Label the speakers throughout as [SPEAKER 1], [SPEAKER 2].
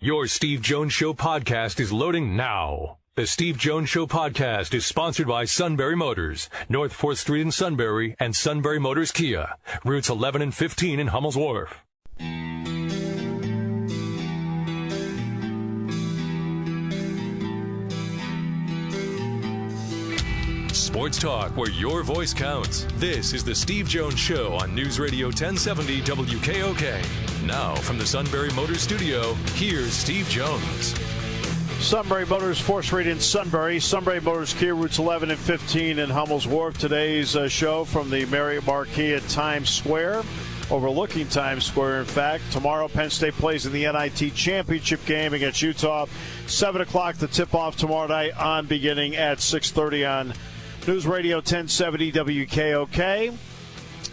[SPEAKER 1] Your Steve Jones Show podcast is loading now. The Steve Jones Show podcast is sponsored by Sunbury Motors, North 4th Street in Sunbury, and Sunbury Motors Kia, routes 11 and 15 in Hummel's Wharf. Sports talk where your voice counts. This is the Steve Jones Show on News Radio 1070 WKOK. Now, from the Sunbury Motors studio, here's Steve Jones.
[SPEAKER 2] Sunbury Motors, 4th Street in Sunbury. Sunbury Motors Kia, routes 11 and 15 in Hummel's Wharf. Today's show from the Marriott Marquis at Times Square, overlooking Times Square, in fact. Tomorrow, Penn State plays in the NIT Championship game against Utah. 7 o'clock, the tip-off tomorrow night on beginning at 6:30 on News Radio 1070 WKOK.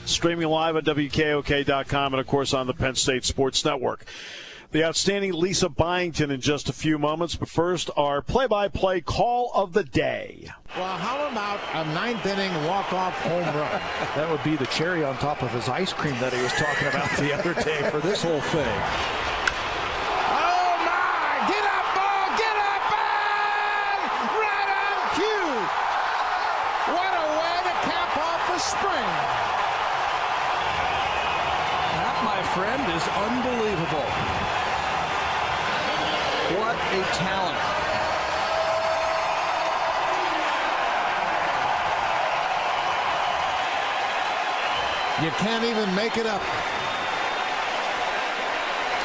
[SPEAKER 2] Streaming live at WKOK.com and, of course, on the Penn State Sports Network. The outstanding Lisa Byington in just a few moments. But first, our play-by-play call of the day.
[SPEAKER 3] Well, how about a ninth-inning walk-off home run?
[SPEAKER 4] That would be the cherry on top of his ice cream that he was talking about the other day for this whole thing.
[SPEAKER 3] Oh, my! Get up, ball! Get up, ball! Right on cue! What a way to cap off the spring.
[SPEAKER 4] That, my friend, is unbelievable. What a talent.
[SPEAKER 3] You can't even make it up.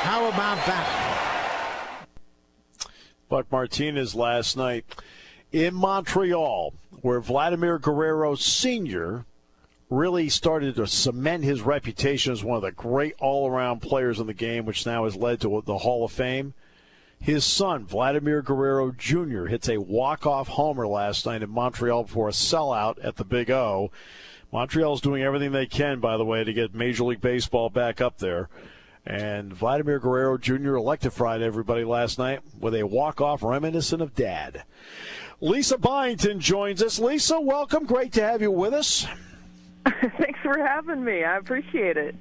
[SPEAKER 3] How about that?
[SPEAKER 2] Buck Martinez last night in Montreal, where Vladimir Guerrero Sr. really started to cement his reputation as one of the great all-around players in the game, which now has led to the Hall of Fame. His son, Vladimir Guerrero Jr., hits a walk-off homer last night in Montreal before a sellout at the Big O. Montreal's doing everything they can, by the way, to get Major League Baseball back up there. And Vladimir Guerrero Jr. electrified everybody last night with a walk-off reminiscent of Dad. Lisa Byington joins us. Lisa, welcome. Great to have you with us.
[SPEAKER 5] Thanks for having me. I appreciate it.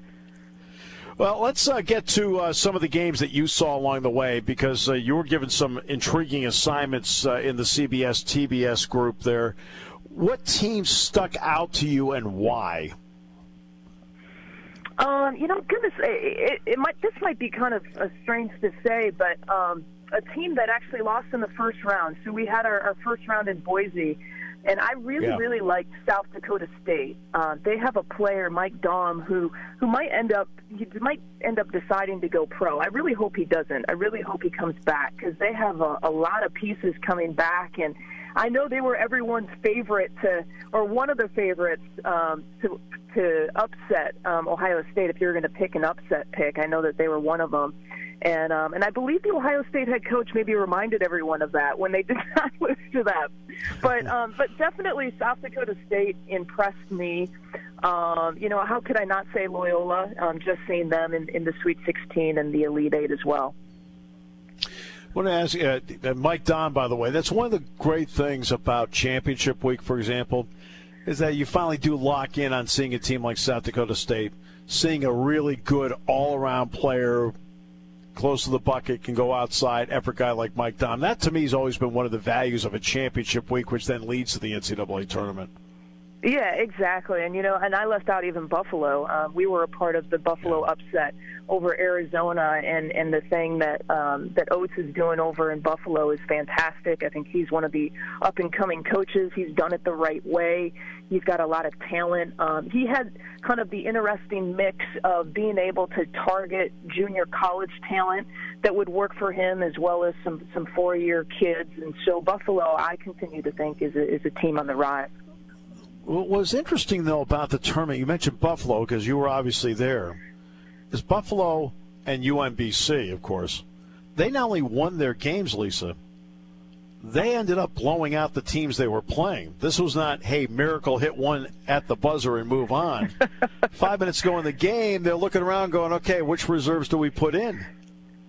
[SPEAKER 2] Well, let's get to some of the games that you saw along the way, because you were given some intriguing assignments in the CBS-TBS group there. What teams stuck out to you and why?
[SPEAKER 5] Goodness, this might be kind of strange to say, but a team that actually lost in the first round. So we had our first round in Boise, and I really liked South Dakota State. They have a player, Mike Daum, who might end up deciding to go pro. I really hope he doesn't. I really hope he comes back, because they have a lot of pieces coming back, and I know they were everyone's favorite or one of the favorites to upset Ohio State. If you're going to pick an upset pick, I know that they were one of them. And I believe the Ohio State head coach maybe reminded everyone of that when they did not lose to them. But definitely South Dakota State impressed me. How could I not say Loyola? Just seeing them in the Sweet 16 and the Elite Eight as well.
[SPEAKER 2] I want to ask you, Mike Daum, by the way, that's one of the great things about championship week, for example, is that you finally do lock in on seeing a team like South Dakota State, seeing a really good all-around player close to the bucket, can go outside, effort guy like Mike Daum. That, to me, has always been one of the values of a championship week, which then leads to the NCAA tournament.
[SPEAKER 5] Yeah, exactly. And, and I left out even Buffalo. We were a part of the Buffalo upset over Arizona, and the thing that Oates is doing over in Buffalo is fantastic. I think he's one of the up-and-coming coaches. He's done it the right way. He's got a lot of talent. He had kind of the interesting mix of being able to target junior college talent that would work for him, as well as some four-year kids. And so Buffalo, I continue to think, is a team on the rise.
[SPEAKER 2] What was interesting, though, about the tournament, you mentioned Buffalo because you were obviously there, is Buffalo and UMBC, of course, they not only won their games, Lisa, they ended up blowing out the teams they were playing. This was not, hey, miracle, hit one at the buzzer and move on. 5 minutes ago in the game, they're looking around going, okay, which reserves do we put in?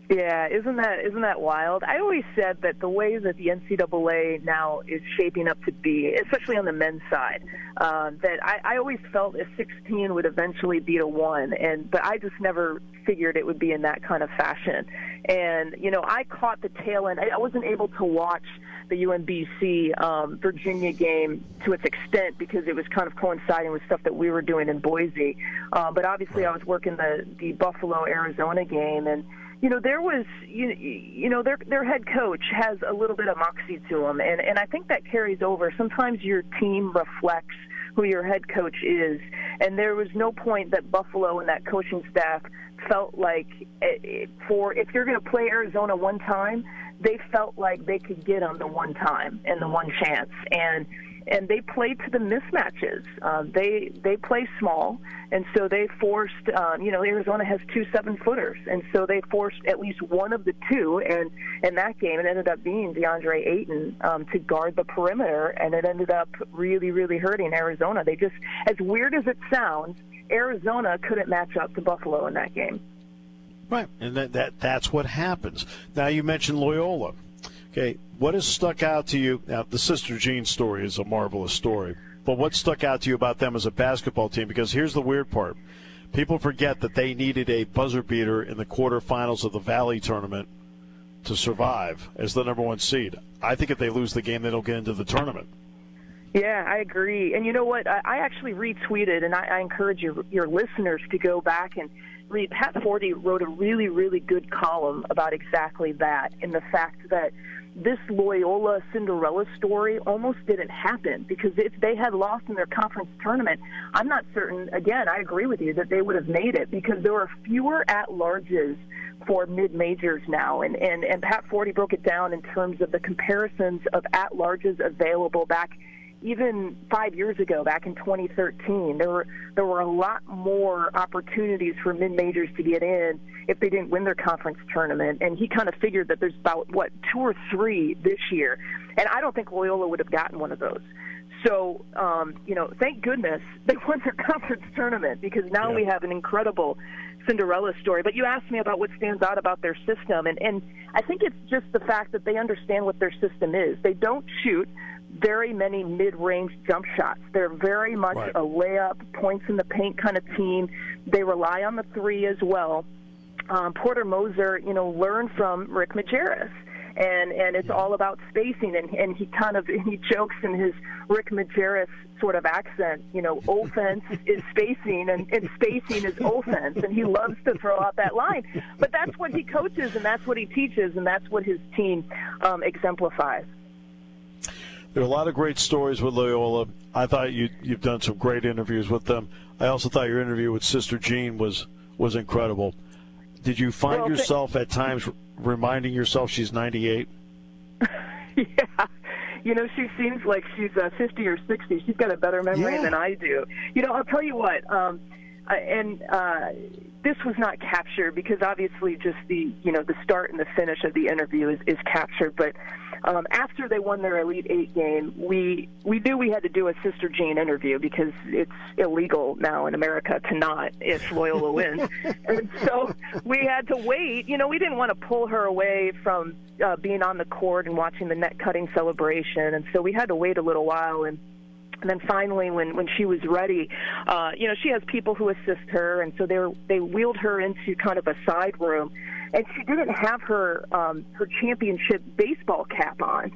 [SPEAKER 5] Yeah, isn't that wild? I always said that the way that the NCAA now is shaping up to be, especially on the men's side, that I always felt a 16 would eventually beat a 1, but I just never figured it would be in that kind of fashion. And, I caught the tail end. I wasn't able to watch the UMBC Virginia game to its extent because it was kind of coinciding with stuff that we were doing in Boise. But obviously I was working the Buffalo-Arizona game, and there was, their head coach has a little bit of moxie to him, and I think that carries over. Sometimes your team reflects who your head coach is, and there was no point that Buffalo and that coaching staff felt like if you're going to play Arizona one time, they felt like they could get them the one time and the one chance, and they played to the mismatches. They play small, and so they forced, Arizona has 2 7-footers, and so they forced at least one of the two, and in that game it ended up being DeAndre Ayton to guard the perimeter, and it ended up really, really hurting Arizona. They just, as weird as it sounds, Arizona couldn't match up to Buffalo in that game.
[SPEAKER 2] Right, and that's what happens. Now, you mentioned Loyola. Okay, what has stuck out to you? Now, the Sister Jean story is a marvelous story, but what stuck out to you about them as a basketball team? Because here's the weird part. People forget that they needed a buzzer beater in the quarterfinals of the Valley Tournament to survive as the number 1 seed. I think if they lose the game, they don't get into the tournament.
[SPEAKER 5] Yeah, I agree. And you know what? I actually retweeted, and I encourage your listeners to go back and read. Pat Forty wrote a really, really good column about exactly that, and the fact that this Loyola Cinderella story almost didn't happen, because if they had lost in their conference tournament, I'm not certain, again, I agree with you, that they would have made it, because there are fewer at-larges for mid-majors now. And Pat Forty broke it down in terms of the comparisons of at-larges available back even 5 years ago, back in 2013. There were a lot more opportunities for mid-majors to get in if they didn't win their conference tournament. And he kind of figured that there's about, 2 or 3 this year. And I don't think Loyola would have gotten one of those. So, thank goodness they won their conference tournament, because now we have an incredible Cinderella story. But you asked me about what stands out about their system, and I think it's just the fact that they understand what their system is. They don't shoot very many mid-range jump shots. They're very much a layup, points in the paint kind of team. They rely on the 3 as well. Porter Moser, learned from Rick Majerus. And it's all about spacing, and he jokes in his Rick Majerus sort of accent, offense is spacing, and spacing is offense, and he loves to throw out that line. But that's what he coaches, and that's what he teaches, and that's what his team exemplifies.
[SPEAKER 2] There are a lot of great stories with Loyola. I thought you've done some great interviews with them. I also thought your interview with Sister Jean was incredible. Did you find yourself at times reminding yourself she's 98?
[SPEAKER 5] Yeah. She seems like she's 50 or 60. She's got a better memory than I do. I'll tell you what, this was not captured, because obviously just the start and the finish of the interview is captured. But after they won their Elite 8 game, we knew we had to do a Sister Jean interview, because it's illegal now in America to not if Loyola wins. And so we had to wait. We didn't want to pull her away from being on the court and watching the net cutting celebration. And so we had to wait a little while. And then finally, when she was ready, she has people who assist her, and so they wheeled her into kind of a side room, and she didn't have her championship baseball cap on,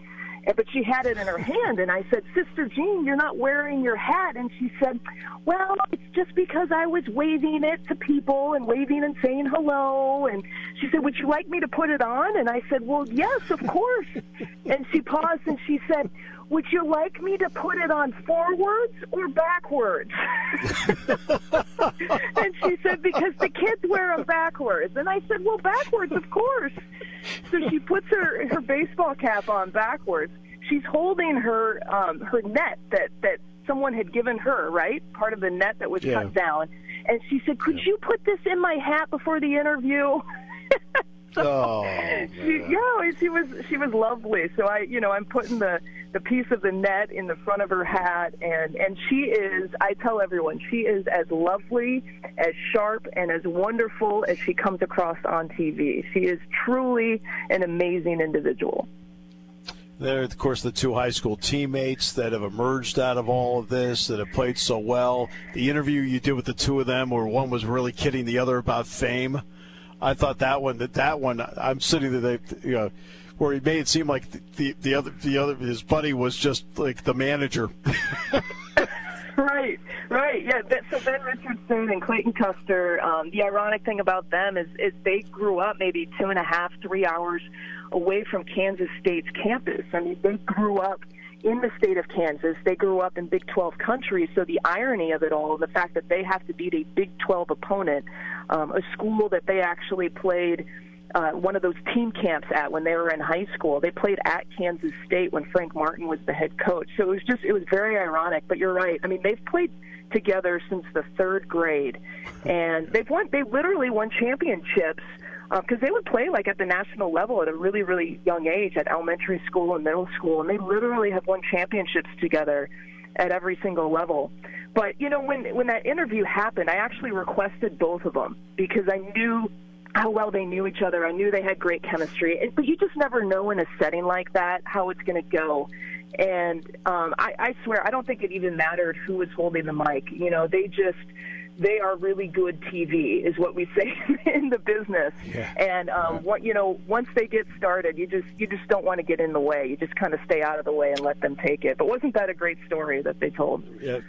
[SPEAKER 5] but she had it in her hand. And I said, "Sister Jean, you're not wearing your hat." And she said, "Well, it's just because I was waving it to people and waving and saying hello." And she said, "Would you like me to put it on?" And I said, "Well, yes, of course." And she paused and she said, "Would you like me to put it on forwards or backwards?" And she said, "Because the kids wear them backwards." And I said, "Well, backwards, of course." So she puts her baseball cap on backwards. She's holding her net that someone had given her, right? Part of the net that was cut down. And she said, "Could you put this in my hat before the interview?" She was lovely. So I'm putting the piece of the net in the front of her hat, and she is, I tell everyone, she is as lovely, as sharp, and as wonderful as she comes across on TV. She is truly an amazing individual.
[SPEAKER 2] They're, of course, the two high school teammates that have emerged out of all of this, that have played so well. The interview you did with the two of them, where one was really kidding the other about fame, I thought that one. I'm sitting there, where he made it seem like the other his buddy was just like the manager.
[SPEAKER 5] Right. Yeah. So Ben Richardson and Clayton Custer. The ironic thing about them is they grew up maybe 2.5, 3 hours away from Kansas State's campus. I mean, they grew up in the state of Kansas. They grew up in Big 12 country. So the irony of it all, the fact that they have to beat a Big 12 opponent, a school that they actually played one of those team camps at when they were in high school. They played at Kansas State when Frank Martin was the head coach. So it was very ironic. But you're right. I mean, they've played together since the 3rd grade, and they literally won championships. Because they would play like at the national level at a really, really young age at elementary school and middle school, and they literally have won championships together at every single level. But, when that interview happened, I actually requested both of them because I knew how well they knew each other. I knew they had great chemistry. But you just never know in a setting like that how it's going to go. And I swear, I don't think it even mattered who was holding the mic. They are really good TV, is what we say in the business. Yeah. And once they get started, you just don't want to get in the way. You just kind of stay out of the way and let them take it. But wasn't that a great story that they told?
[SPEAKER 2] Yeah,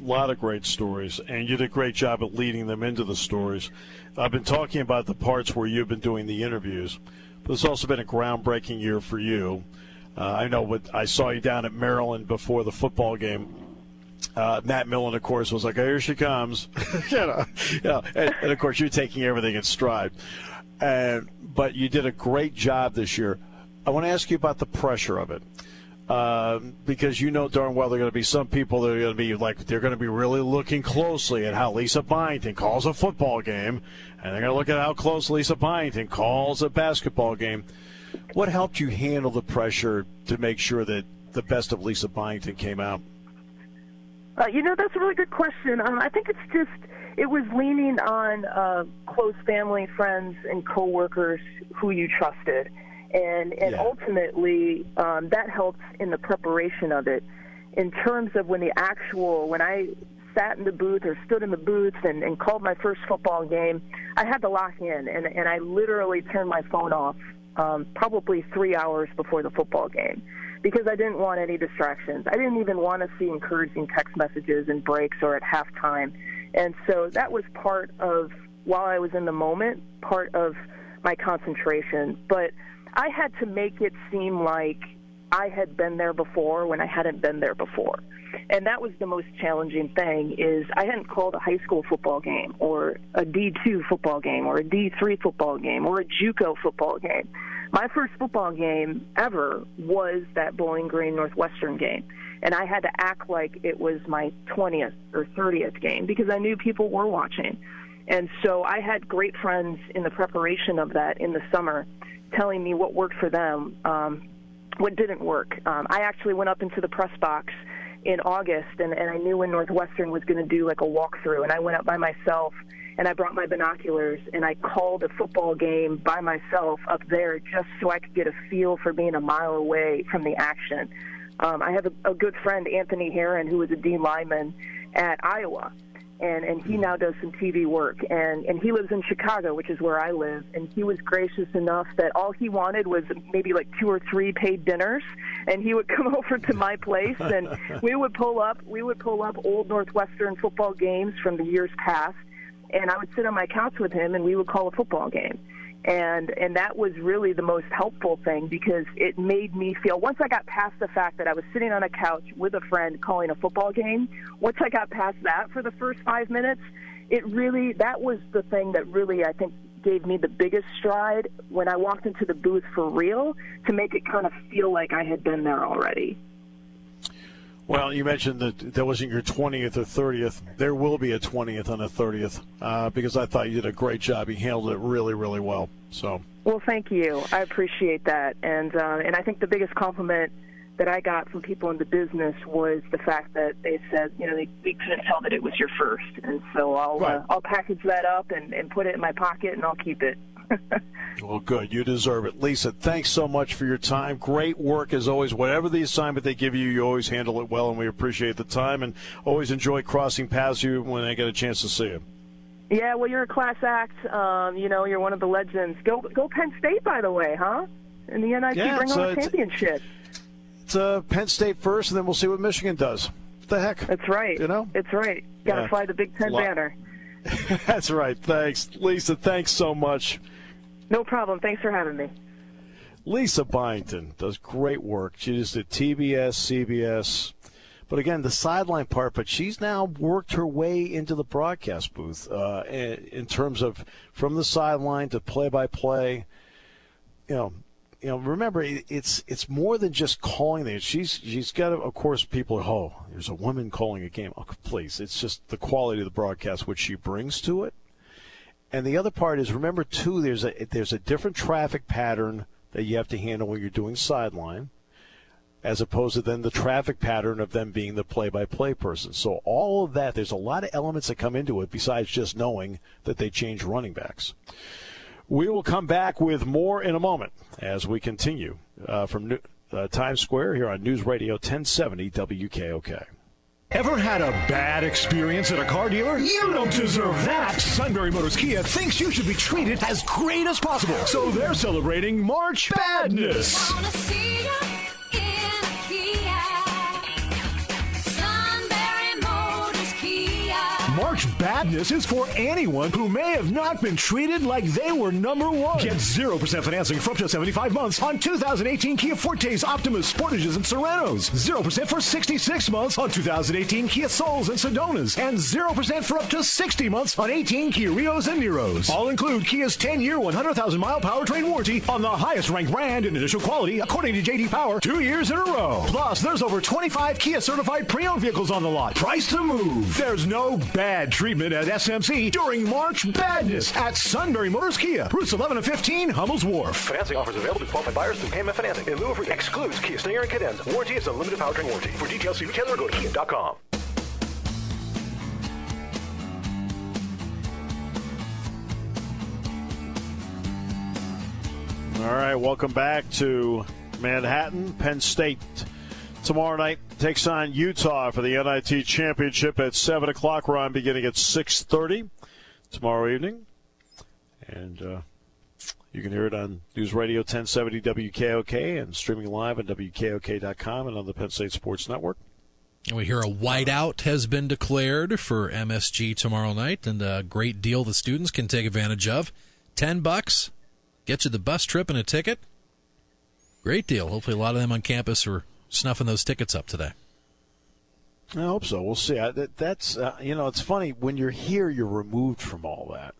[SPEAKER 2] a lot of great stories, and you did a great job at leading them into the stories. I've been talking about the parts where you've been doing the interviews, but it's also been a groundbreaking year for you. I know I saw you down at Maryland before the football game. Matt Millen, of course, was like, oh, here she comes. And of course, you're taking everything in stride. But you did a great job this year. I want to ask you about the pressure of it. Because you know darn well there are going to be some people that are going to be like, they're going to be really looking closely at how Lisa Byington calls a football game, and they're going to look at how close Lisa Byington calls a basketball game. What helped you handle the pressure to make sure that the best of Lisa Byington came out?
[SPEAKER 5] That's a really good question. I think it was leaning on close family, friends, and coworkers who you trusted. And ultimately, that helps in the preparation of it. In terms of when I sat in the booth or stood in the booth and called my first football game, I had to lock in, and I literally turned my phone off probably 3 hours before the football game because I didn't want any distractions. I didn't even want to see encouraging text messages in breaks or at halftime. And so that was part of, while I was in the moment, part of my concentration. But I had to make it seem like I had been there before when I hadn't been there before. And that was the most challenging thing, is I hadn't called a high school football game or a D2 football game or a D3 football game or a JUCO football game. My first football game ever was that Bowling Green Northwestern game. And I had to act like it was my 20th or 30th game because I knew people were watching. And so I had great friends in the preparation of that in the summer telling me what worked for them, what didn't work. I actually went up into the press box in August, and I knew when Northwestern was going to do like a walkthrough, and I went up by myself, and I brought my binoculars, and I called a football game by myself up there just so I could get a feel for being a mile away from the action. I have a good friend, Anthony Herron, who was a D lineman at Iowa, and he now does some TV work, and he lives in Chicago, which is where I live, and he was gracious enough that all he wanted was maybe like 2 or 3 paid dinners, and he would come over to my place, and we would pull up old Northwestern football games from the years past, and I would sit on my couch with him, and we would call a football game. And that was really the most helpful thing because it made me feel, once I got past the fact that I was sitting on a couch with a friend calling a football game, once I got past that for the first 5 minutes, that was the thing that really, I think, gave me the biggest stride when I walked into the booth for real to make it kind of feel like I had been there already.
[SPEAKER 2] Well, you mentioned that wasn't your 20th or 30th. There will be a 20th and a 30th because I thought you did a great job. You handled it really, really well. So.
[SPEAKER 5] Well, thank you. I appreciate that. And I think the biggest compliment that I got from people in the business was the fact that they said, they couldn't tell that it was your first. And so I'll package that up and put it in my pocket, and I'll keep it.
[SPEAKER 2] Well, good. You deserve it. Lisa, thanks so much for your time. Great work as always. Whatever the assignment they give you, you always handle it well, and we appreciate the time and always enjoy crossing paths you when I get a chance to see you.
[SPEAKER 5] Yeah, well, you're a class act. You're one of the legends. Go Penn State, by the way, huh? And the NIT bring home a championship.
[SPEAKER 2] It's Penn State first, and then we'll see what Michigan does. What the heck?
[SPEAKER 5] That's right. It's right. Got to fly the Big Ten banner.
[SPEAKER 2] That's right. Thanks. Lisa, thanks so much.
[SPEAKER 5] No problem. Thanks for having me.
[SPEAKER 2] Lisa Byington does great work. She just did TBS, CBS. But again, the sideline part, but she's now worked her way into the broadcast booth in terms of from the sideline to play-by-play. Remember, it's more than just calling it. She's got, of course, people, there's a woman calling a game. Oh, please, it's just the quality of the broadcast, which she brings to it. And the other part is, remember, too, there's a different traffic pattern that you have to handle when you're doing sideline, as opposed to then the traffic pattern of them being the play-by-play person. So all of that, there's a lot of elements that come into it besides just knowing that they change running backs. We will come back with more in a moment as we continue from Times Square here on News Radio 1070 WKOK.
[SPEAKER 6] Ever had a bad experience at a car dealer? You don't deserve that. Sunbury Motors Kia thinks you should be treated as great as possible. So they're celebrating March Badness.
[SPEAKER 7] I wanna see ya in a Kia. Sunbury Motors Kia.
[SPEAKER 6] March Badness is for anyone who may have not been treated like they were number one. Get 0% financing for up to 75 months on 2018 Kia Fortes, Optimas, Sportages, and Serenos. 0% for 66 months on 2018 Kia Souls and Sedonas. And 0% for up to 60 months on 18 Kia Rios and Neros. All include Kia's 10-year, 100,000-mile powertrain warranty on the highest-ranked brand in initial quality, according to J.D. Power, 2 years in a row. Plus, there's over 25 Kia-certified pre-owned vehicles on the lot. Price to move. There's no bad treatment at SMC during March Badness at Sunbury Motors Kia. Routes 11 and 15, Hummel's Wharf.
[SPEAKER 8] Financing offers available to qualified buyers through payment financing. In lieu of excludes Kia Stinger and Cadence. Warranty is unlimited powertrain warranty. For details, see retailer or go to kia.com.
[SPEAKER 2] All right, welcome back to Manhattan. Penn State tomorrow night takes on Utah for the NIT Championship at 7 o'clock. We're on beginning at 6:30 tomorrow evening. And you can hear it on News Radio 1070 WKOK and streaming live on WKOK.com and on the Penn State Sports Network.
[SPEAKER 9] And we hear a whiteout has been declared for MSG tomorrow night, and a great deal the students can take advantage of. $10, get you the bus trip and a ticket. Great deal. Hopefully a lot of them on campus are snuffing those tickets up today.
[SPEAKER 2] I hope so. We'll see. That's it's funny. When you're here, you're removed from all that.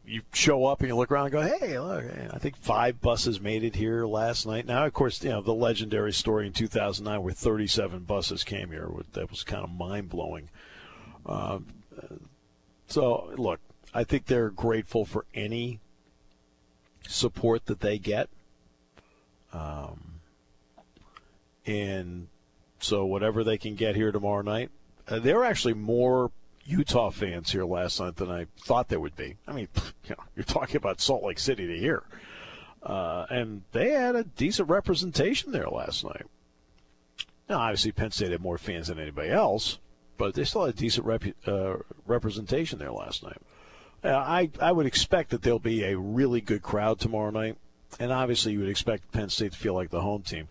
[SPEAKER 2] You show up and you look around and go, hey, look, I think 5 buses made it here last night. Now, of course, the legendary story in 2009 where 37 buses came here. That was kind of mind-blowing. So, look, I think they're grateful for any support that they get. And so whatever they can get here tomorrow night, there are actually more Utah fans here last night than I thought there would be. I mean, you're talking about Salt Lake City to here. And they had a decent representation there last night. Now, obviously, Penn State had more fans than anybody else, but they still had a decent representation there last night. I would expect that there'll be a really good crowd tomorrow night, and obviously you would expect Penn State to feel like the home team.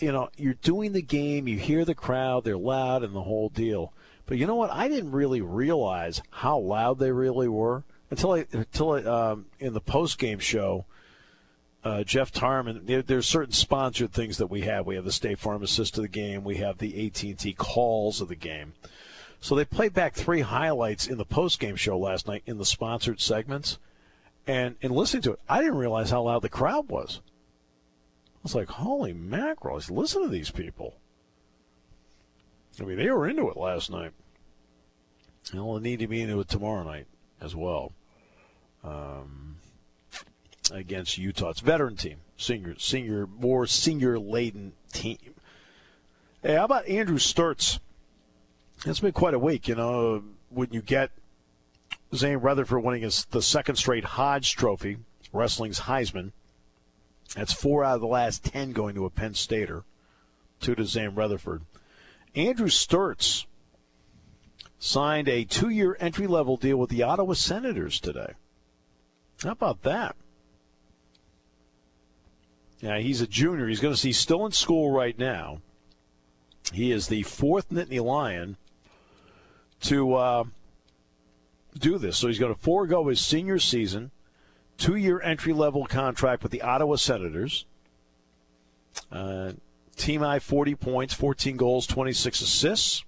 [SPEAKER 2] You're doing the game, you hear the crowd, they're loud, and the whole deal. But you know what? I didn't really realize how loud they really were until in the post-game show, Jeff Tarman, there's certain sponsored things that we have. We have the State Farm assist to the game. We have the AT&T calls of the game. So they played back 3 highlights in the post-game show last night in the sponsored segments. And in listening to it, I didn't realize how loud the crowd was. was like, holy mackerel. I said, listen to these people. I mean, they were into it last night. They'll need to be into it tomorrow night as well. Against Utah. It's a veteran team. More senior-laden team. Hey, how about Andrew Sturtz? It's been quite a week, when you get Zane Rutherford winning the second straight Hodge Trophy, wrestling's Heisman. That's 4 out of the last 10 going to a Penn Stater, 2 to Zane Rutherford. Andrew Sturtz signed a 2-year entry-level deal with the Ottawa Senators today. How about that? Yeah, he's a junior. He's still in school right now. He is the 4th Nittany Lion to do this. So he's going to forego his senior season, 2-year entry-level contract with the Ottawa Senators. Team high 40 points, 14 goals, 26 assists.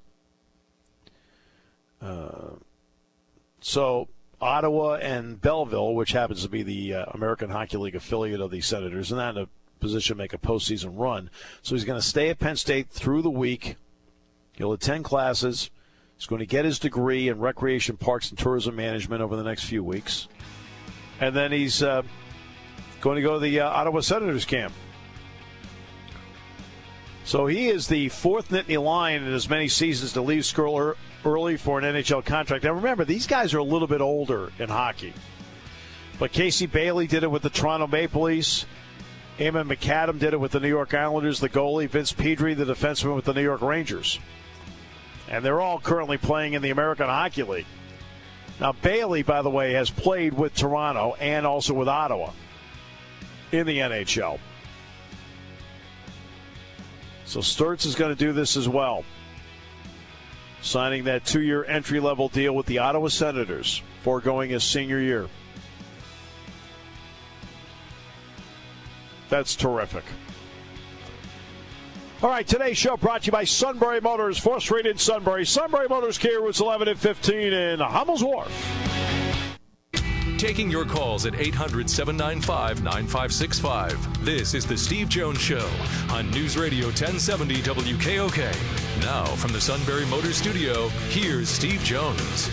[SPEAKER 2] So Ottawa and Belleville, which happens to be the American Hockey League affiliate of the Senators, are not in a position to make a postseason run. So he's going to stay at Penn State through the week. He'll attend classes. He's going to get his degree in recreation, parks, and tourism management over the next few weeks. And then he's going to go to the Ottawa Senators camp. So he is the 4th Nittany Lion in as many seasons to leave school early for an NHL contract. Now remember, these guys are a little bit older in hockey. But Casey Bailey did it with the Toronto Maple Leafs. Eamon McAdam did it with the New York Islanders, the goalie. Vince Pedri, the defenseman with the New York Rangers. And they're all currently playing in the American Hockey League. Now, Bailey, by the way, has played with Toronto and also with Ottawa in the NHL. So Sturtz is going to do this as well, signing that 2-year entry-level deal with the Ottawa Senators, foregoing his senior year. That's terrific. All right, today's show brought to you by Sunbury Motors, 4th Street in Sunbury. Sunbury Motors Kia, routes 11 and 15 in Hummel's Wharf.
[SPEAKER 1] Taking your calls at 800-795-9565. This is the Steve Jones Show on News Radio 1070 WKOK. Now, from the Sunbury Motors Studio, here's Steve Jones.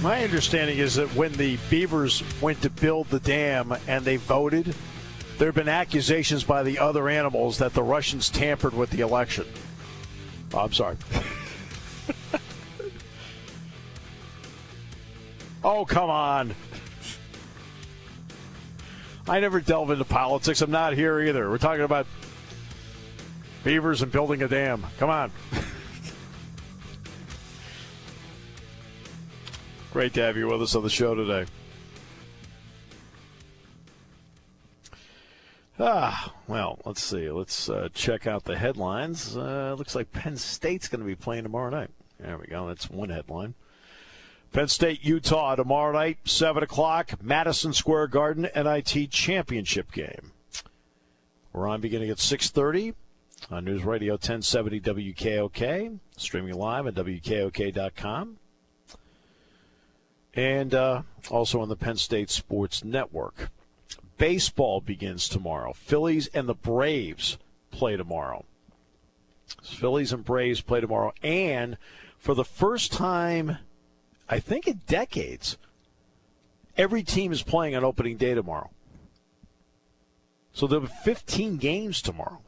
[SPEAKER 2] My understanding is that when the Beavers went to build the dam and they voted, there have been accusations by the other animals that the Russians tampered with the election. Oh, I'm sorry. Oh, come on. I never delve into politics. I'm not here either. We're talking about beavers and building a dam. Come on. Great to have you with us on the show today. Well, let's see. Let's check out the headlines. Looks like Penn State's going to be playing tomorrow night. There we go. That's one headline. Penn State, Utah tomorrow night, 7 o'clock, Madison Square Garden, NIT Championship game. We're on beginning at 6:30 on News Radio 1070 WKOK, streaming live at WKOK.com, and also on the Penn State Sports Network. Baseball begins tomorrow. Phillies and the Braves play tomorrow. Phillies and Braves play tomorrow. And for the first time, I think in decades, every team is playing on opening day tomorrow. So there'll be 15 games tomorrow.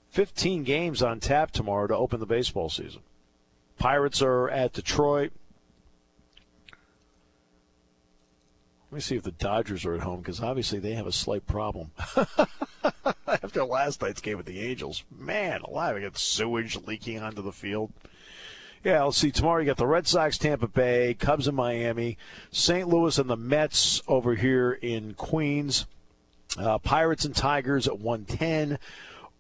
[SPEAKER 2] 15 games on tap tomorrow to open the baseball season. Pirates are at Detroit. Let me see if the Dodgers are at home, because obviously they have a slight problem. After last night's game with the Angels, man alive, I got sewage leaking onto the field. Yeah, let's see. Tomorrow you got the Red Sox, Tampa Bay, Cubs in Miami, St. Louis and the Mets over here in Queens, Pirates and Tigers at 1:10,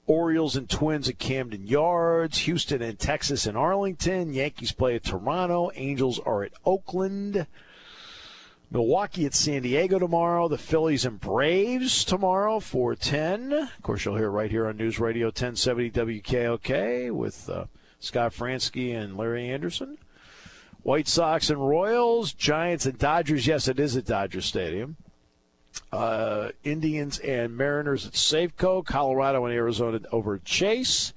[SPEAKER 2] Orioles and Twins at Camden Yards, Houston and Texas in Arlington, Yankees play at Toronto, Angels are at Oakland, Milwaukee at San Diego tomorrow. The Phillies and Braves tomorrow, 4:10. Of course, you'll hear right here on News Radio 1070 WKOK with Scott Fransky and Larry Anderson. White Sox and Royals, Giants and Dodgers. Yes, it is at Dodger Stadium. Indians and Mariners at Safeco. Colorado and Arizona over at Chase.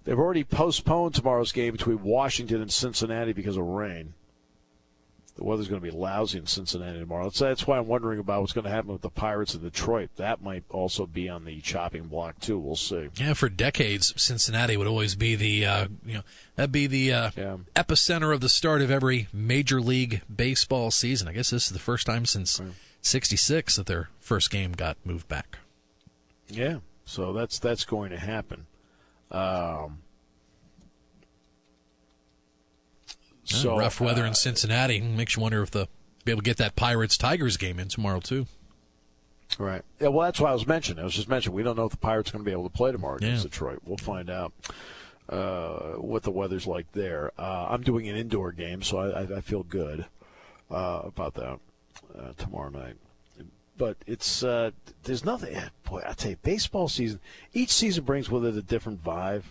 [SPEAKER 2] They've already postponed tomorrow's game between Washington and Cincinnati because of rain. The weather's going to be lousy in Cincinnati tomorrow. That's why I'm wondering about what's going to happen with the Pirates in Detroit. That might also be on the chopping block, too. We'll see.
[SPEAKER 9] Yeah, for decades, Cincinnati would always be the, that'd be the epicenter of the start of every Major League Baseball season. I guess this is the first time since '66 that their first game got moved back.
[SPEAKER 2] Yeah, so that's going to happen. So
[SPEAKER 9] rough weather in Cincinnati makes you wonder if they'll be able to get that Pirates-Tigers game in tomorrow, too.
[SPEAKER 2] Right. Yeah, well, that's why I was just mentioning, we don't know if the Pirates are going to be able to play tomorrow against Detroit. We'll find out what the weather's like there. I'm doing an indoor game, so I feel good about that tomorrow night. But it's there's nothing. Boy, I tell you, baseball season. Each season brings with it a different vibe.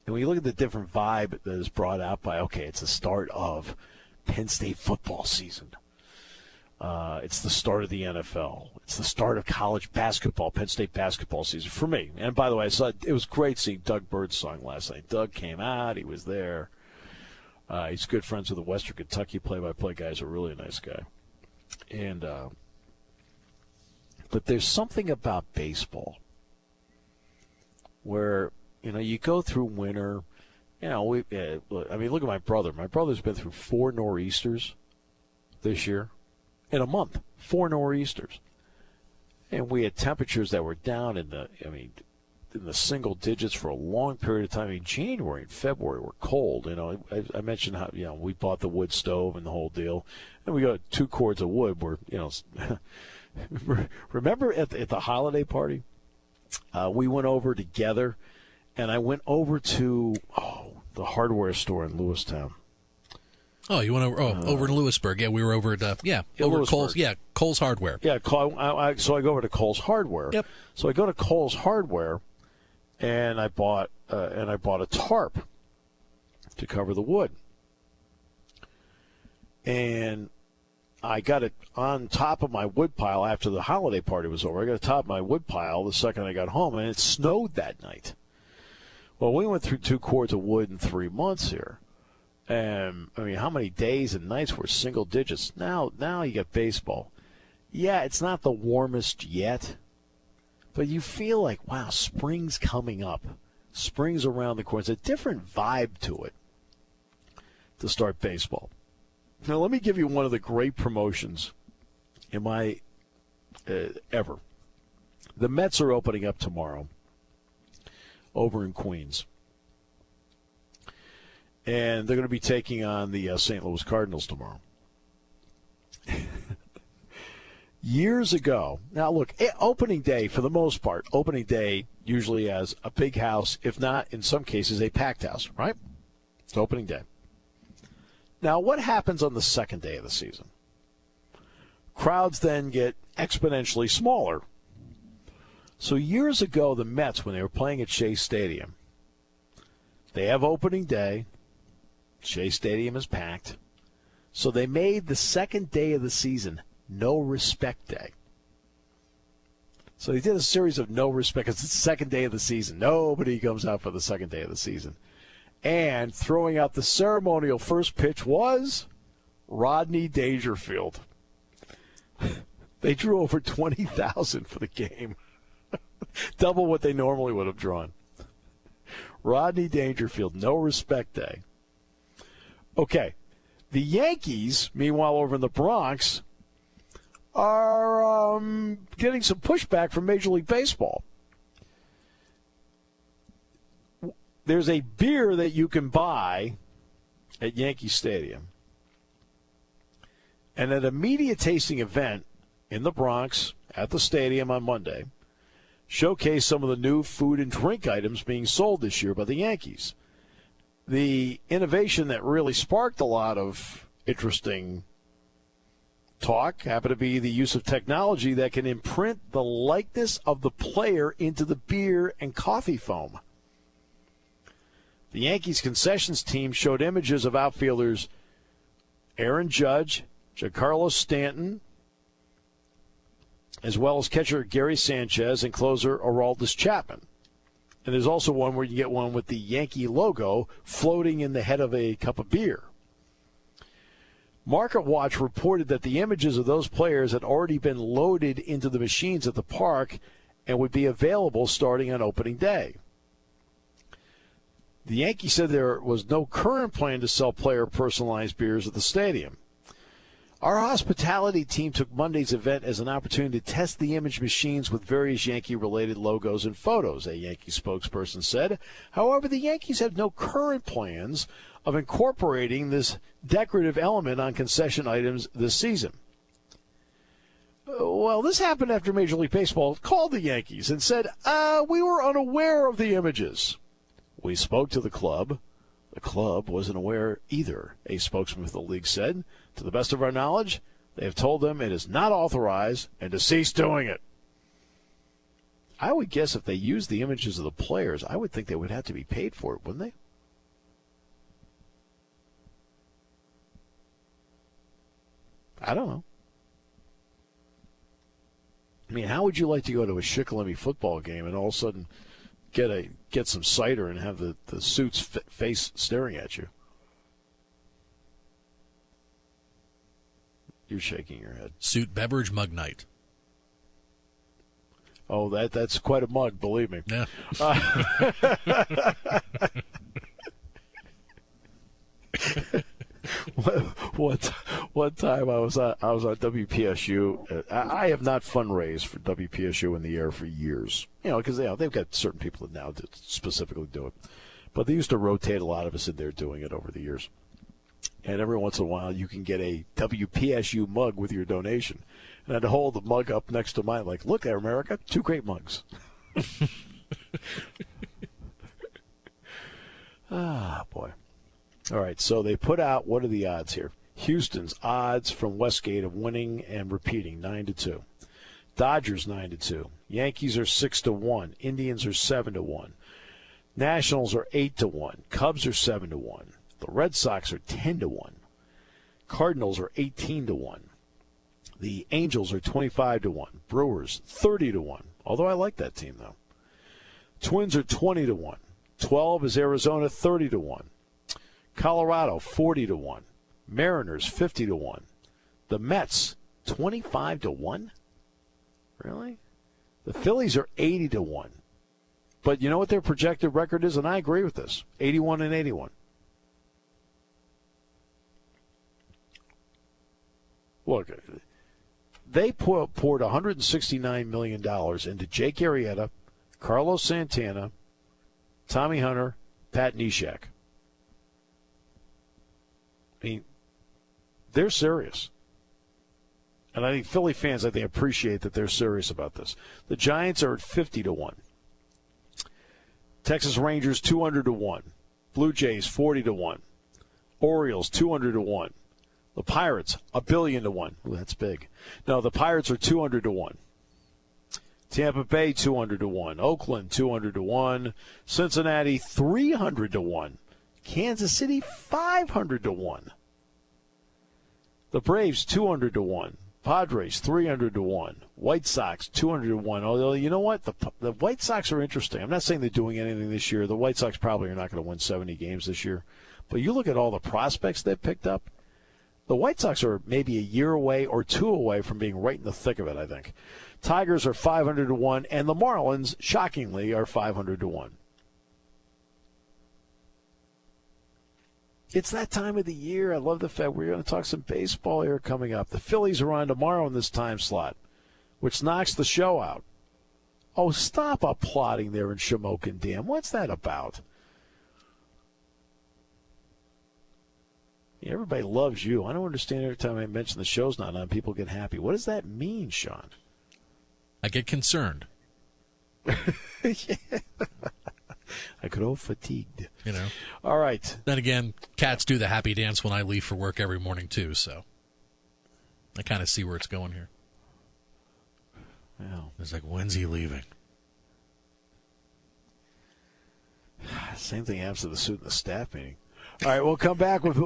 [SPEAKER 2] And when you look at the different vibe that is brought out by, it's the start of Penn State football season. It's the start of the NFL. It's the start of college basketball, Penn State basketball season for me. And by the way, it was great seeing Doug Birdsong last night. Doug came out. He was there. He's good friends with the Western Kentucky play-by-play guy. He's a really nice guy. And but there's something about baseball where, you go through winter. Look at my brother. My brother's been through 4 nor'easters this year in a month. 4 nor'easters. And we had temperatures that were down in the single digits for a long period of time. January and February were cold. I mentioned how, we bought the wood stove and the whole deal. And we got 2 cords of wood where, remember at the holiday party? We went over together. And I went over to the hardware store in Lewistown.
[SPEAKER 9] Oh, you went over to Lewisburg? Yeah, we were over at over Cole's. Yeah, Cole's Hardware.
[SPEAKER 2] Yeah, so I go over to Cole's Hardware.
[SPEAKER 9] Yep.
[SPEAKER 2] So I go to Cole's Hardware, and I bought a tarp to cover the wood, and I got it on top of my wood pile after the holiday party was over. I got it on top of my wood pile the second I got home, and it snowed that night. Well, we went through 2 cords of wood in 3 months here. And, how many days and nights were single digits? Now you get baseball. Yeah, it's not the warmest yet, but you feel like, wow, spring's coming up. Spring's around the corner. It's a different vibe to it to start baseball. Now, let me give you one of the great promotions in my ever. The Mets are opening up tomorrow over in Queens. And they're going to be taking on the St. Louis Cardinals tomorrow. Years ago, now look, opening day, for the most part, opening day usually has a big house, if not, in some cases, a packed house, right? It's opening day. Now, what happens on the second day of the season? Crowds then get exponentially smaller. So years ago, the Mets, when they were playing at Shea Stadium, they have opening day. Shea Stadium is packed. So they made the second day of the season No Respect Day. So they did a series of no respect. It's the second day of the season. Nobody comes out for the second day of the season. And throwing out the ceremonial first pitch was Rodney Dangerfield. They drew over 20,000 for the game. Double what they normally would have drawn. Rodney Dangerfield, No Respect Day. Okay. The Yankees, meanwhile, over in the Bronx, are getting some pushback from Major League Baseball. There's a beer that you can buy at Yankee Stadium. And at a media tasting event in the Bronx at the stadium on Monday, showcase some of the new food and drink items being sold this year by the Yankees. The innovation that really sparked a lot of interesting talk happened to be the use of technology that can imprint the likeness of the player into the beer and coffee foam. The Yankees concessions team showed images of outfielders Aaron Judge, Giancarlo Stanton, as well as catcher Gary Sanchez and closer Aroldis Chapman. And there's also one where you get one with the Yankee logo floating in the head of a cup of beer. Market Watch reported that the images of those players had already been loaded into the machines at the park and would be available starting on opening day. The Yankees said there was no current plan to sell player personalized beers at the stadium. Our hospitality team took Monday's event as an opportunity to test the image machines with various Yankee-related logos and photos, a Yankee spokesperson said. However, the Yankees have no current plans of incorporating this decorative element on concession items this season. Well, this happened after Major League Baseball called the Yankees and said, we were unaware of the images. We spoke to the club. The club wasn't aware either, a spokesman for the league said. To the best of our knowledge, they have told them it is not authorized and to cease doing it. I would guess if they used the images of the players, I would think they would have to be paid for it, wouldn't they? I don't know. I mean, how would you like to go to a Shikellamy football game and all of a sudden get some cider and have the suit's face staring at you? You're shaking your head.
[SPEAKER 9] Suit beverage mug night.
[SPEAKER 2] Oh, that's quite a mug, believe me.
[SPEAKER 9] Yeah.
[SPEAKER 2] One time I was on WPSU. I have not fundraised for WPSU in the air for years, because they've got certain people that now specifically do it. But they used to rotate a lot of us in there doing it over the years. And every once in a while, you can get a WPSU mug with your donation. And I'd hold the mug up next to mine, like, look there, America, 2 great mugs. Ah, boy. All right, so they put out, what are the odds here? Houston's odds from Westgate of winning and repeating, 9-2. Dodgers, 9-2. Yankees are 6-1. Indians are 7-1. Nationals are 8-1. Cubs are 7-1. The Red Sox are 10-1. Cardinals are 18-1. The Angels are 25-1. Brewers 30-1. Although I like that team though. Twins are 20-1. 12 is Arizona 30-1. Colorado 40-1. Mariners 50-1. The Mets 25-1. Really? The Phillies are 80-1. But you know what their projected record is, and I agree with this: 81-81. Look, they poured $169 million into Jake Arrieta, Carlos Santana, Tommy Hunter, Pat Neshek. I mean, they're serious. And I think Philly fans, appreciate that they're serious about this. The Giants are at 50-1. Texas Rangers 200-1. Blue Jays 40-1. Orioles 200-1. The Pirates, $1 billion to 1. Ooh, that's big. No, the Pirates are 200-1. Tampa Bay 200-1. Oakland 200-1. Cincinnati 300-1. Kansas City 500-1. The Braves 200-1. Padres 300-1. White Sox 200-1. Although you know what, the White Sox are interesting. I'm not saying they're doing anything this year. The White Sox probably are not going to win 70 games this year. But you look at all the prospects they've picked up. The White Sox are maybe a year away or 2 away from being right in the thick of it, I think. Tigers are 500-1, and the Marlins, shockingly, are 500-1. It's that time of the year. I love the fact we're going to talk some baseball here coming up. The Phillies are on tomorrow in this time slot, which knocks the show out. Oh, stop applauding there in Shamokin Dam. What's that about? Everybody loves you. I don't understand every time I mention the show's not on, people get happy. What does that mean, Sean?
[SPEAKER 9] I get concerned.
[SPEAKER 2] Yeah. I grow fatigued.
[SPEAKER 9] All
[SPEAKER 2] right.
[SPEAKER 9] Then again, cats do the happy dance when I leave for work every morning, too, so I kind of see where it's going here.
[SPEAKER 2] Well,
[SPEAKER 9] it's like, when's he leaving?
[SPEAKER 2] Same thing happens to the suit in the staff meeting. All right, we'll come back with...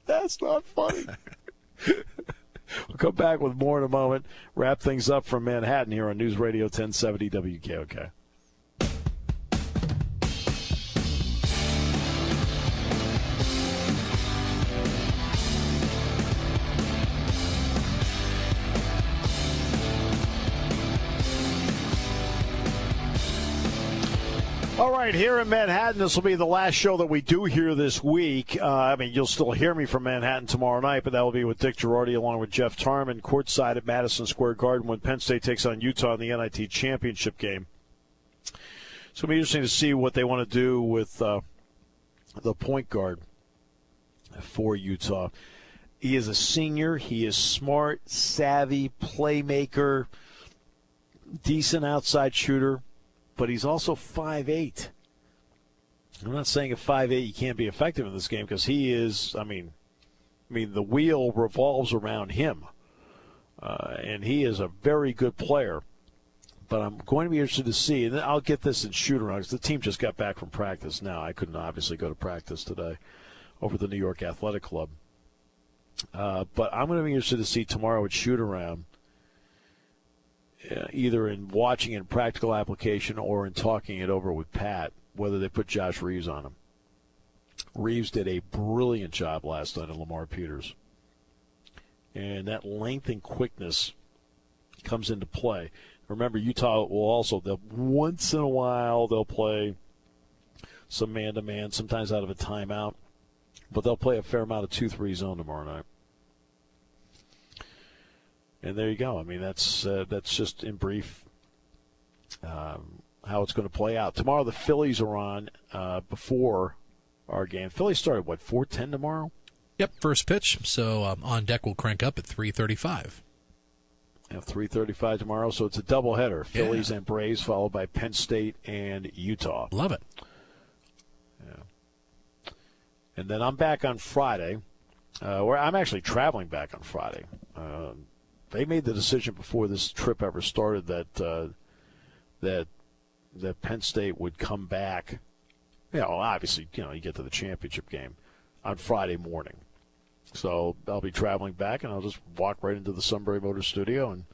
[SPEAKER 2] That's not funny. come back with more in a moment. Wrap things up from Manhattan here on News Radio 1070 WKOK. All right, here in Manhattan, this will be the last show that we do here this week. You'll still hear me from Manhattan tomorrow night, but that will be with Dick Girardi along with Jeff Tarman, courtside at Madison Square Garden when Penn State takes on Utah in the NIT championship game. So it'll be interesting to see what they want to do with the point guard for Utah. He is a senior. He is smart, savvy, playmaker, decent outside shooter. But he's also 5'8". I'm not saying at 5'8" you can't be effective in this game because he is, the wheel revolves around him. And he is a very good player. But I'm going to be interested to see, and I'll get this in shoot-around because the team just got back from practice now. I couldn't obviously go to practice today over the New York Athletic Club. But I'm going to be interested to see tomorrow at shoot-around, either in watching in practical application or in talking it over with Pat, whether they put Josh Reeves on him. Reeves did a brilliant job last night on Lamar Peters. And that length and quickness comes into play. Remember, Utah will also, once in a while, they'll play some man-to-man, sometimes out of a timeout. But they'll play a fair amount of 2-3 zone tomorrow night. And there you go. That's just in brief how it's going to play out. Tomorrow the Phillies are on before our game. Phillies start at, 4:10 tomorrow?
[SPEAKER 9] Yep, first pitch. So on deck will crank up at 3:35.
[SPEAKER 2] Yeah, 3:35 tomorrow. So it's a doubleheader. Phillies and Braves followed by Penn State and Utah.
[SPEAKER 9] Love it.
[SPEAKER 2] Yeah. And then I'm back on Friday. Where I'm actually traveling back on Friday. They made the decision before this trip ever started that Penn State would come back. Obviously, you get to the championship game on Friday morning. So I'll be traveling back, and I'll just walk right into the Sunbury Motor Studio, and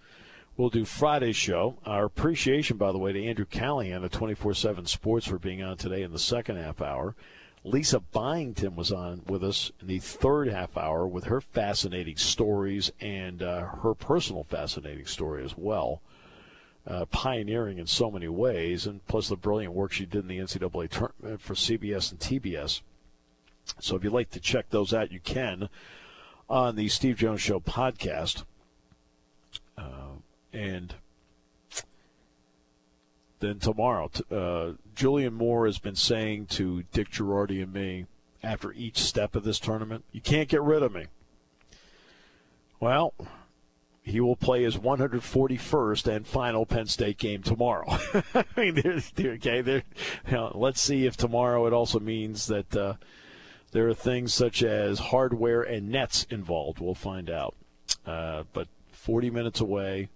[SPEAKER 2] we'll do Friday's show. Our appreciation, by the way, to Andrew Callahan of 24/7 Sports for being on today in the second half hour. Lisa Byington was on with us in the third half hour with her fascinating stories and her personal fascinating story as well, pioneering in so many ways, and plus the brilliant work she did in the NCAA Tournament for CBS and TBS. So if you'd like to check those out, you can on the Steve Jones Show podcast. And then tomorrow, Julian Moore has been saying to Dick Girardi and me after each step of this tournament, you can't get rid of me. Well, he will play his 141st and final Penn State game tomorrow. Let's see if tomorrow it also means that there are things such as hardware and nets involved. We'll find out. But 40 minutes away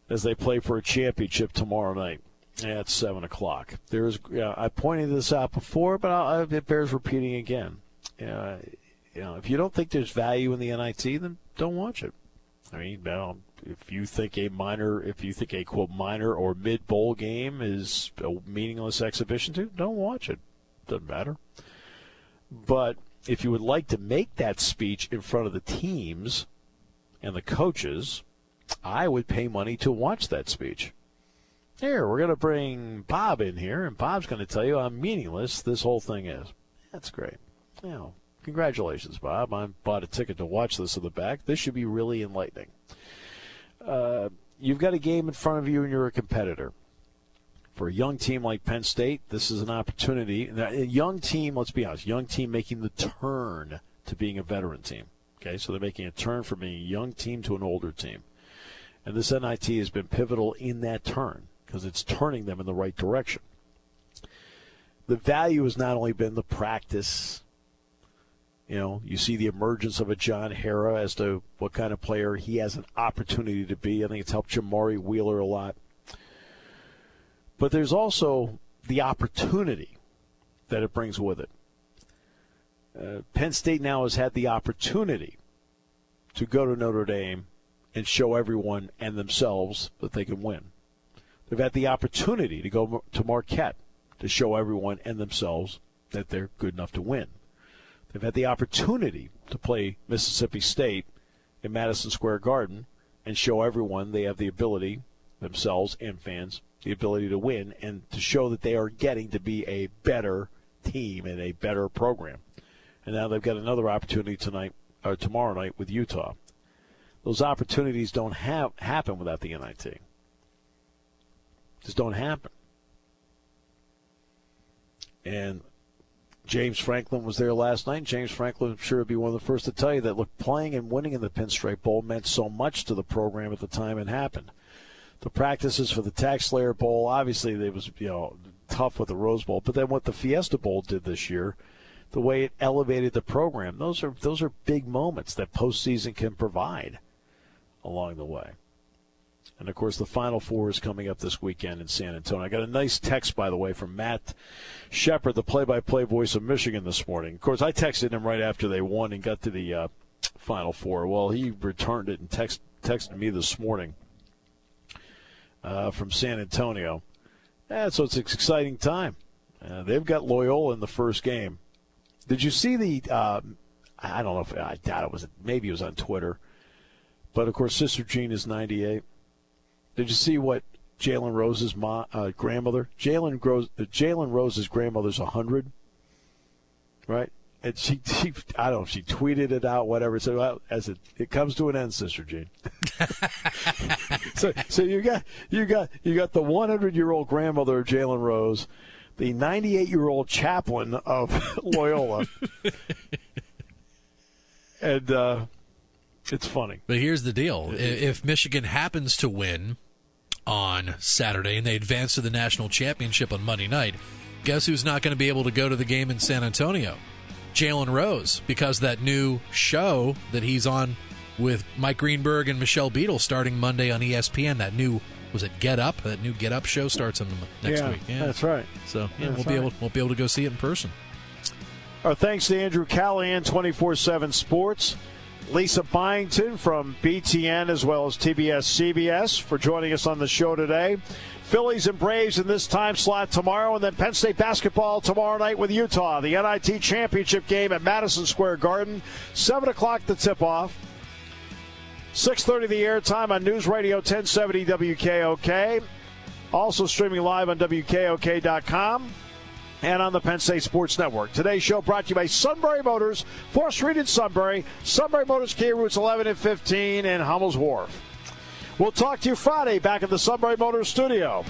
[SPEAKER 2] as they play for a championship tomorrow night at 7 o'clock. I pointed this out before, but it bears repeating again. If you don't think there's value in the NIT, then don't watch it. If you think a quote minor or mid bowl game is a meaningless exhibition too, don't watch it. Doesn't matter. But if you would like to make that speech in front of the teams and the coaches, I would pay money to watch that speech. Here, we're going to bring Bob in here, and Bob's going to tell you how meaningless this whole thing is. That's great. Congratulations, Bob. I bought a ticket to watch this in the back. This should be really enlightening. You've got a game in front of you, and you're a competitor. For a young team like Penn State, this is an opportunity. A young team, let's be honest, young team making the turn to being a veteran team. Okay, so they're making a turn from being a young team to an older team. And this NIT has been pivotal in that turn because it's turning them in the right direction. The value has not only been the practice. You see the emergence of a John Harrah as to what kind of player he has an opportunity to be. I think it's helped Jamari Wheeler a lot. But there's also the opportunity that it brings with it. Penn State now has had the opportunity to go to Notre Dame and show everyone and themselves that they can win. They've had the opportunity to go to Marquette to show everyone and themselves that they're good enough to win. They've had the opportunity to play Mississippi State in Madison Square Garden and show everyone they have the ability, themselves and fans, the ability to win and to show that they are getting to be a better team and a better program. And now they've got another opportunity tomorrow night with Utah. Those opportunities don't happen without the NIT. Just don't happen. And James Franklin was there last night. James Franklin, I'm sure, would be one of the first to tell you that, look, playing and winning in the Pinstripe Bowl meant so much to the program at the time it happened. The practices for the Tax Slayer Bowl, obviously, it was tough with the Rose Bowl, but then what the Fiesta Bowl did this year, the way it elevated the program, those are big moments that postseason can provide along the way. And, of course, the Final Four is coming up this weekend in San Antonio. I got a nice text, by the way, from Matt Shepard, the play-by-play voice of Michigan this morning. Of course, I texted him right after they won and got to the Final Four. Well, he returned it and texted me this morning from San Antonio. So it's an exciting time. They've got Loyola in the first game. Did you see the I don't know if I doubt it was, maybe it was on Twitter, but, of course, Sister Jean is 98. Did you see what Jalen Rose's grandmother? Jalen Rose's grandmother's 100, right? And she I don't know if she tweeted it out, whatever. Said, well, as it comes to an end, Sister Jean. so you got the 100-year-old grandmother of Jalen Rose, the 98-year-old chaplain of Loyola, and it's funny.
[SPEAKER 9] But here's the deal: if Michigan happens to win on Saturday and they advance to the national championship on Monday night, guess who's not going to be able to go to the game in San Antonio? Jalen Rose, because that new show that he's on with Mike Greenberg and Michelle Beadle starting Monday on ESPN, that new, was it Get Up? That new Get Up show starts on next week. Yeah,
[SPEAKER 2] that's right.
[SPEAKER 9] So we'll be able to go see it in person.
[SPEAKER 2] Our thanks to Andrew Callahan, 24/7 Sports. Lisa Byington from BTN as well as TBS CBS for joining us on the show today. Phillies and Braves in this time slot tomorrow, and then Penn State basketball tomorrow night with Utah. The NIT championship game at Madison Square Garden, 7 o'clock the tip-off. 6:30 the airtime on News Radio 1070 WKOK. Also streaming live on WKOK.com. And on the Penn State Sports Network. Today's show brought to you by Sunbury Motors, 4th Street in Sunbury, Sunbury Motors Kia routes 11 and 15, and Hummel's Wharf. We'll talk to you Friday back at the Sunbury Motors studio.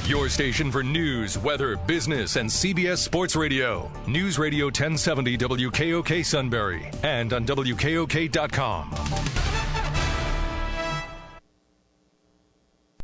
[SPEAKER 1] Your station for news, weather, business, and CBS Sports Radio. News Radio 1070 WKOK Sunbury and on WKOK.com.